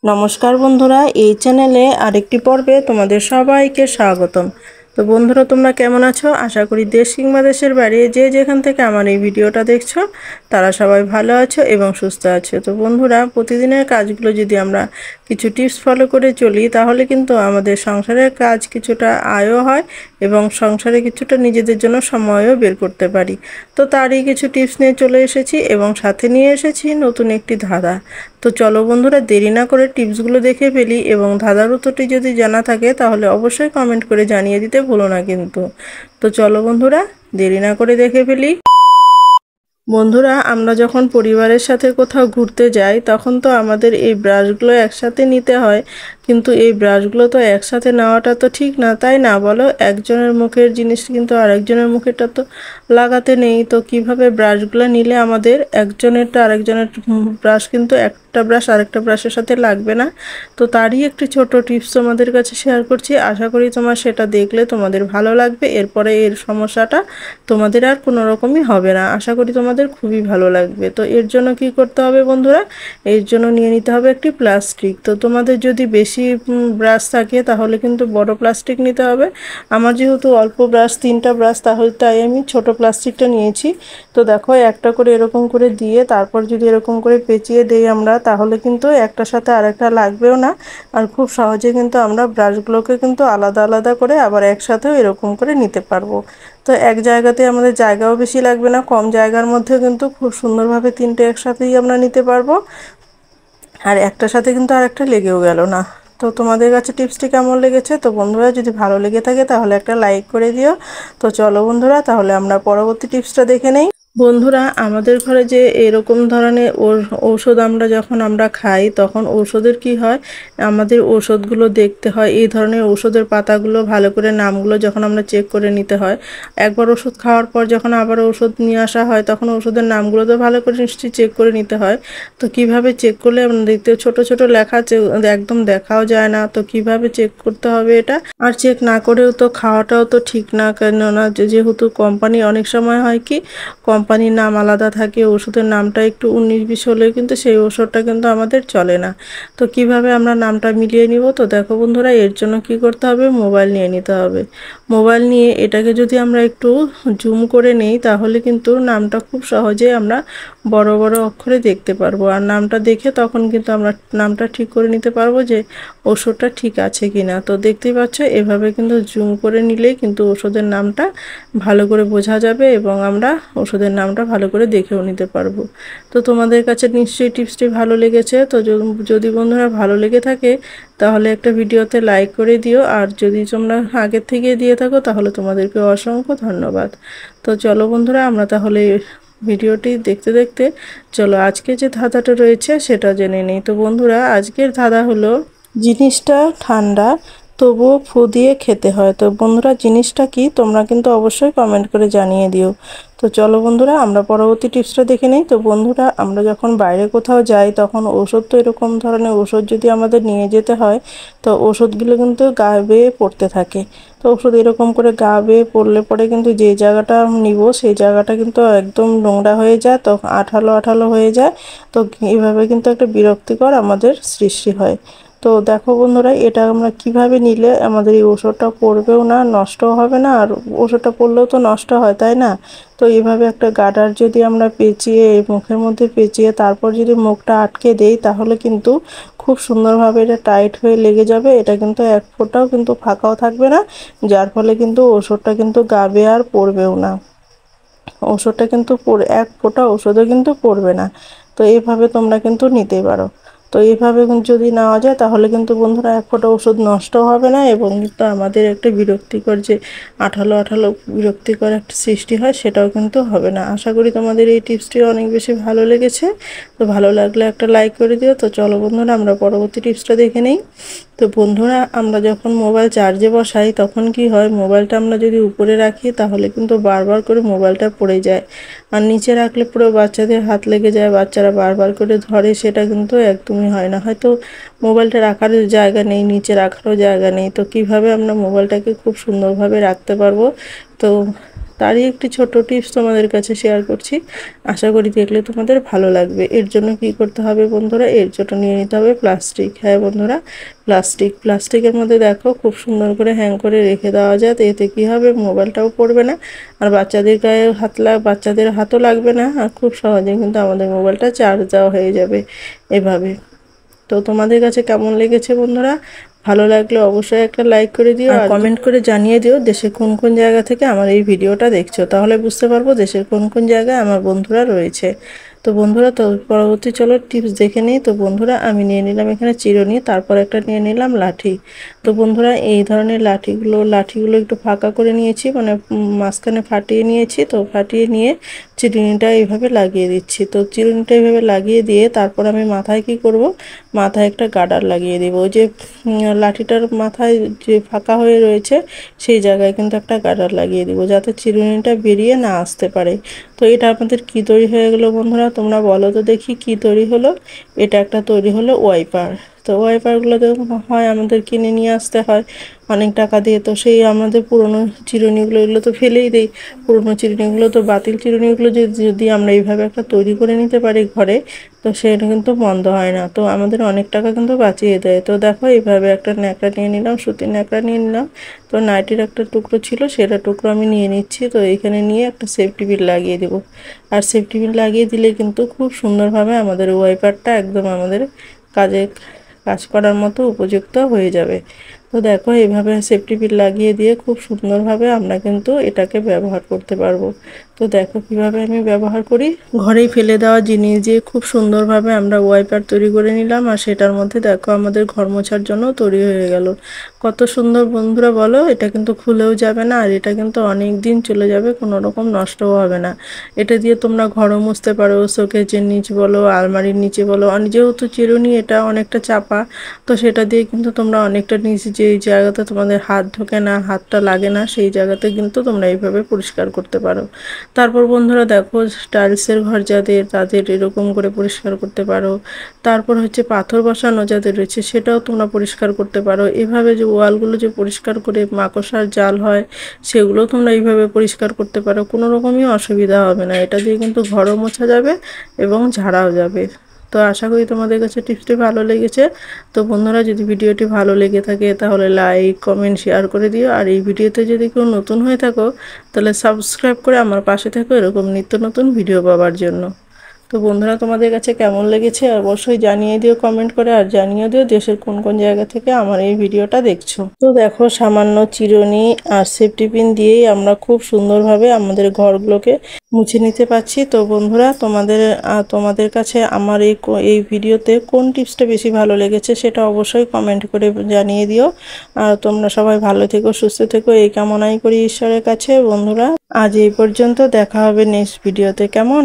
নমস্কার বন্ধুরা, এই চ্যানেলে আরেকটি পর্বে তোমাদের সবাইকে স্বাগতম। তো বন্ধুরা, তোমরা কেমন আছো? আশা করি দেশ কিংবা দেশের বাইরে যে যেখান থেকে আমার এই ভিডিওটা দেখছো তারা সবাই ভালো আছো এবং সুস্থ আছো। তো বন্ধুরা, প্রতিদিনের কাজগুলো যদি আমরা কিছু টিপস ফলো করে চলি তাহলে কিন্তু আমাদের সংসারের কাজ কিছুটা আয়ও হয় এবং সংসারে কিছুটা নিজেদের জন্য সময়ও বের করতে পারি। তো তারই কিছু টিপস নিয়ে চলে এসেছি এবং সাথে নিয়ে এসেছি নতুন একটি ধাঁধা। তো চলো বন্ধুরা, দেরি না করে টিপসগুলো দেখে ফেলি এবং ধাঁধার উত্তরটি যদি জানা থাকে তাহলে অবশ্যই কমেন্ট করে জানিয়ে দিতে ভুলো না কিন্তু। তো চলো বন্ধুরা, দেরি না করে দেখে ফেলি। বন্ধুরা, আমরা যখন পরিবারের সাথে কোথাও ঘুরতে যাই তখন তো আমাদের এই ব্রাশগুলো একসাথে নিতে হয়, কিন্তু এই ব্রাশগুলো তো একসাথে নেওয়াটা তো ঠিক না, তাই না বলো? একজনের মুখের জিনিস কিন্তু আরেকজনের মুখেরটা তো লাগাতে নেই। তো কিভাবে ব্রাশগুলো নিলে আমাদের একজনেরটা আরেকজনের ব্রাশ কিন্তু একটা ব্রাশ আরেকটা ব্রাশের সাথে লাগবে না, তো তারই একটি ছোট টিপস তোমাদের কাছে শেয়ার করছি। আশা করি তোমার সেটা দেখলে তোমাদের ভালো লাগবে, এরপরে এর সমস্যাটা তোমাদের আর কোনো রকমই হবে না। আশা করি তোমাদের খুবই ভালো লাগবে। তো এর জন্য কি করতে হবে বন্ধুরা? এর জন্য নিয়ে নিতে হবে একটি প্লাস্টিক। তো তোমাদের যদি বেশি ব্রাশ থাকে তাহলে কিন্তু বড় প্লাস্টিক নিতে হবে। আমার যেহেতু অল্প ব্রাশ, 3টা ব্রাশ, তাই আমি ছোট প্লাস্টিকটা নিয়েছি। তো দেখো, একটা করে এরকম করে দিয়ে তারপর যদি এরকম করে পেঁচিয়ে দেই আমরা, তাহলে কিন্তু একটার সাথে আরেকটা লাগবেও না। আর খুব সহজে কিন্তু আমরা ব্রাশগুলোকে কিন্তু আলাদা আলাদা করে আবার একসাথেও এরকম করে নিতে পারবো। তো এক জায়গাতে আমাদের জায়গাও বেশি লাগবে না, কম জায়গার মধ্যে কিন্তু খুব সুন্দরভাবে 3টে একসাথেই আমরা নিতে পারবো, আর একটার সাথে কিন্তু আর একটা লেগেও গেল না। তো তোমাদের কাছে টিপসটি কেমন লেগেছে? তো বন্ধুরা, যদি ভালো লেগে থাকে তাহলে একটা লাইক করে দিও। তো চলো বন্ধুরা, তাহলে আমরা পরবর্তী টিপসটা দেখে নেই। বন্ধুরা, আমাদের ঘরে যে এরকম ধরনের ঔষধ আমরা যখন খাই তখন ঔষধের কি হয়, আমাদের ঔষধগুলো দেখতে হয়। এই ধরনের ঔষধের পাতাগুলো ভালো করে নামগুলো যখন আমরা চেক করে নিতে হয়। একবার ওষুধ খাওয়ার পর যখন আবার ওষুধ নিয়ে আসা হয় তখন ওষুধের নামগুলো তো ভালো করে নিশ্চয়ই চেক করে নিতে হয়। তো কিভাবে চেক করলে আমরা দেখতে ছোট ছোট লেখা একদম দেখাও যায় না, তো কিভাবে চেক করতে হবে এটা? আর চেক না করেও তো খাওয়াটাও তো ঠিক না, কেননা যেহেতু কোম্পানি অনেক সময় হয় কি, কোম্পানির নাম আলাদা থাকে, ওষুধের নামটা একটু 19-20 হলেও কিন্তু সেই ওষুধটা কিন্তু আমাদের চলে না। তো কিভাবে আমরা নামটা মিলিয়ে নিব? তো দেখো বন্ধুরা, এর জন্য কি করতে হবে, মোবাইল নিয়ে নিতে হবে। মোবাইল নিয়ে এটাকে যদি আমরা একটু জুম করে নেই তাহলে কিন্তু নামটা খুব সহজে আমরা বড় বড় অক্ষরে দেখতে পারবো। আর নামটা দেখে তখন কিন্তু আমরা নামটা ঠিক করে নিতে পারবো যে ওষুধটা ঠিক আছে কিনা। তো দেখতেই পাচ্ছ, এভাবে কিন্তু জুম করে নিলেই কিন্তু ওষুধের নামটা ভালো করে বোঝা যাবে এবং আমরা ওষুধের নামটা ভালো করে দেখেও নিতে পারবো। তো তোমাদের কাছে নিশ্চয়ই টিপসটি ভালো লেগেছে। তো যদি বন্ধুরা ভালো লেগে থাকে তাহলে একটা ভিডিওতে লাইক করে দিও, আর যদি তোমরা আগের থেকে দিয়ে থাকো তাহলে তোমাদেরকে অসংখ্য ধন্যবাদ। তো চলো বন্ধুরা, আমরা তাহলে ভিডিওটি দেখতে দেখতে চলো আজকে যে ধাঁধাটা রয়েছে সেটা জেনে নিই। তো বন্ধুরা, আজকের ধাঁধা হলো, জিনিসটা ঠান্ডা তবুও ফু দিয়ে খেতে হয়। তো বন্ধুরা, জিনিসটা কি তোমরা কিন্তু অবশ্যই কমেন্ট করে জানিয়ে দিও। তো চলো বন্ধুরা, আমরা পরবর্তী টিপসটা দেখে নিই। তো বন্ধুরা, আমরা যখন বাইরে কোথাও যাই তখন ওষুধ, তো এরকম ধরনের ওষুধ যদি আমাদের নিয়ে যেতে হয় তো ওষুধগুলো কিন্তু গা বেয়ে পড়তে থাকে। তো ওষুধ এরকম করে গা বেয়ে পড়লে পরে কিন্তু যে জায়গাটা নিব সেই জায়গাটা কিন্তু একদম নোংরা হয়ে যায়, তো আঠালো আঠালো হয়ে যায়। তো এইভাবে কিন্তু একটা বিরক্তিকর আমাদের সৃষ্টি হয়। তো দেখো বন্ধুরা, এটা আমরা কিভাবে নিলে আমাদের এই ওষুধটা পড়বেও না, নষ্টও হবে না, আর ওষুধটা পড়লেও তো নষ্ট হয়, তাই না? তো এইভাবে একটা গার্ডার যদি আমরা পেঁচিয়ে মুখের মধ্যে পেঁচিয়ে তারপর যদি মুখটা আটকে দেই তাহলে কিন্তু খুব সুন্দরভাবে এটা টাইট হয়ে লেগে যাবে। এটা কিন্তু এক ফোঁটাও কিন্তু ফাঁকাও থাকবে না, যার ফলে কিন্তু ওষুধটা কিন্তু গাবে আর পড়বেও না। ওষুধটা কিন্তু এক ফোঁটা ওষুধও কিন্তু পড়বে না। তো এইভাবে তোমরা কিন্তু নিতেই পারো। তো এইভাবে যদি নেওয়া যায় তাহলে কিন্তু বন্ধুরা এক ফোঁটা ওষুধ নষ্ট হবে না এবং কিন্তু আমাদের একটা বিরক্তিকর যে আঠালো আঠালো বিরক্তিকর একটা সৃষ্টি হয় সেটাও কিন্তু হবে না। আশা করি তোমাদের এই টিপসটি অনেক বেশি ভালো লেগেছে। তো ভালো লাগলে একটা লাইক করে দিও। তো চলো বন্ধুরা, আমরা পরবর্তী টিপসটা দেখে নেই। তো বন্ধুরা, আমরা যখন মোবাইল চার্জে বসাই তখন কি হয়, মোবাইলটা আমরা যদি উপরে রাখি তাহলে কিন্তু বারবার করে মোবাইলটা পড়ে যায়, আর নিচে রাখলে পুরো বাচ্চাদের হাত লেগে যায়, বাচ্চারা বারবার করে ধরে, সেটা কিন্তু একদমই হয় না। হয়তো মোবাইলটা রাখার জায়গা নেই, নিচে রাখারও জায়গা নেই, তো কিভাবে আমরা মোবাইলটাকে খুব সুন্দরভাবে রাখতে পারবো? তো তারই একটি ছোট টিপস তোমাদের কাছে শেয়ার করছি, আশা করি দেখলে তোমাদের ভালো লাগবে। এর জন্য কি করতে হবে বন্ধুরা, এর জন্য নিয়ে নিতে হবে প্লাস্টিক। হ্যাঁ বন্ধুরা, প্লাস্টিকের মধ্যে দেখো খুব সুন্দর করে হ্যাং করে রেখে দেওয়া যায়। তো এতে কি হবে, মোবাইলটাও পড়বে না আর বাচ্চাদের গায়ে বাচ্চাদের হাতও লাগবে না, আর খুব সহজে কিন্তু আমাদের মোবাইলটা চার্জ দেওয়া হয়ে যাবে এভাবে। তো তোমাদের কাছে কেমন লেগেছে বন্ধুরা, ভালো লাগলে অবশ্যই একটা লাইক করে দিও আর কমেন্ট করে জানিয়ে দিও দেশের কোন কোন জায়গা থেকে আমার এই ভিডিওটা দেখছো, তাহলে বুঝতে পারবো দেশের কোন কোন জায়গায় আমার বন্ধুরা রয়েছে। তো বন্ধুরা, তো পরবর্তী চলো টিপস দেখে নিই। তো বন্ধুরা, আমি নিয়ে নিলাম এখানে চিরুনি, তারপর একটা নিয়ে নিলাম লাঠি। তো বন্ধুরা, এই ধরনের লাঠিগুলো একটু ফাঁকা করে নিয়েছি, মানে মাঝখানে ফাটিয়ে নিয়েছি। তো ফাটিয়ে নিয়ে চিরুনিটা এইভাবে লাগিয়ে দিচ্ছি। তো চিরুনিটা এইভাবে লাগিয়ে দিয়ে তারপর আমি মাথায় কি করব, মাথায় একটা গার্ডার লাগিয়ে দিব। ওই যে লাঠিটার মাথায় যে ফাঁকা হয়ে রয়েছে সেই জায়গায় কিন্তু একটা গার্ডার লাগিয়ে দিব, যাতে চিরুনিটা বেরিয়ে না আসতে পারে। তো এটা আপনাদের কি তৈরি হয়ে গেল বন্ধুরা, তোমরা বলো তো দেখি কি তৈরি হলো। এটা একটা তৈরি হলো ওয়াইপার। তো ওয়াইপারগুলো তো হয় আমাদের কিনে নিয়ে আসতে হয় অনেক টাকা দিয়ে। তো সেই আমাদের পুরনো চিরুনিগুলো, এগুলো তো ফেলেই দেই, পুরনো চিরুনিগুলো তো বাতিল চিরুনিগুলো যদি আমরা এইভাবে একটা তৈরি করে নিতে পারি ঘরে, তো সেটা কিন্তু বন্ধ হয় না, তো আমাদের অনেক টাকা কিন্তু বাঁচিয়ে দেয়। তো দেখো এইভাবে একটা ন্যাকড়া নিয়ে নিলাম, সুতির ন্যাকড়া নিয়ে নিলাম। তো নাইটির একটা টুকরো ছিল, সেটা টুকরো আমি নিয়ে নিচ্ছি। তো এখানে নিয়ে একটা সেফটি পিন লাগিয়ে দেবো। আর সেফটি পিন লাগিয়ে দিলে কিন্তু খুব সুন্দরভাবে আমাদের ওয়াইপারটা একদম আমাদের কাজ করার মতো উপযুক্ত হয়ে যাবে। তো দেখো এইভাবে সেফটি পিন লাগিয়ে দিয়ে খুব সুন্দরভাবে আমরা কিন্তু এটাকে ব্যবহার করতে পারবো। তো দেখো কিভাবে আমি ব্যবহার করি, ঘরেই ফেলে দেওয়া জিনিস দিয়ে খুব সুন্দরভাবে আমরা ওয়াইপার তৈরি করে নিলাম। আর সেটার মধ্যে দেখো আমাদের ঘর মোছার জন্য তৈরি হয়ে গেল। কত সুন্দর বন্ধুরা বলো, এটা কিন্তু খুলেও যাবে না আর এটা কিন্তু অনেক দিন চলে যাবে, কোনো রকম নষ্টও হবে না। এটা দিয়ে তোমরা ঘরও মুছতে পারো, শোকেজের নিচ বলো, আলমারির নিচে বলো। যেহেতু চিরুনি এটা অনেকটা চাপা, তো সেটা দিয়ে কিন্তু তোমরা অনেকটা নিচে যে জায়গাতে তোমাদের হাত ঢোকে না, হাতটা লাগে না, সেই জায়গাতে কিন্তু তোমরা এইভাবে পরিষ্কার করতে পারো। তারপর বন্ধুরা দেখো, টাইলসের ঘর যাদের, তাদের এরকম করে পরিষ্কার করতে পারো। তারপর হচ্ছে পাথর বসানো যাদের রয়েছে, সেটাও তোমরা পরিষ্কার করতে পারো। এভাবে যে ওয়ালগুলো যে পরিষ্কার করে মাকড়সার জাল হয়, সেগুলোও তোমরা এইভাবে পরিষ্কার করতে পারো, কোনো রকমই অসুবিধা হবে না। এটা দিয়ে কিন্তু ঘরও মোছা যাবে এবং ঝাড়াও যাবে। তো আশা করি তোমাদের কাছে টিপসটি ভালো লেগেছে। তো বন্ধুরা, যদি ভিডিওটি ভালো লেগে থাকে তাহলে লাইক, কমেন্ট, শেয়ার করে দিও। আর এই ভিডিওতে যদি কেউ নতুন হয়ে থাকো তাহলে সাবস্ক্রাইব করে আমার পাশে থেকো এরকম নিত্য নতুন ভিডিও পাওয়ার জন্য। তো বন্ধুরা, তোমাদের কাছে কেমন লেগেছে অবশ্যই জানিয়ে দিও কমেন্ট করে, আর জানিয়ে দিও দেশের কোন কোন জায়গা থেকে আমার এই ভিডিওটা দেখছো। তো দেখো, সামান্য চিরুনি আর সেফটি পিন দিয়েই আমরা খুব সুন্দরভাবে আমাদের ঘরগুলোকে মুছে নিতে পারছি। তো বন্ধুরা, তোমাদের কাছে আমার এই ভিডিওতে কোন টিপসটা বেশি ভালো লেগেছে সেটা অবশ্যই কমেন্ট করে জানিয়ে দিও। আর তোমরা সবাই ভালো থেকো, সুস্থ থেকো, এই কামনাই করি ঈশ্বরের কাছে। বন্ধুরা, আজ এই পর্যন্ত, দেখা হবে নেক্সট ভিডিওতে, কেমন?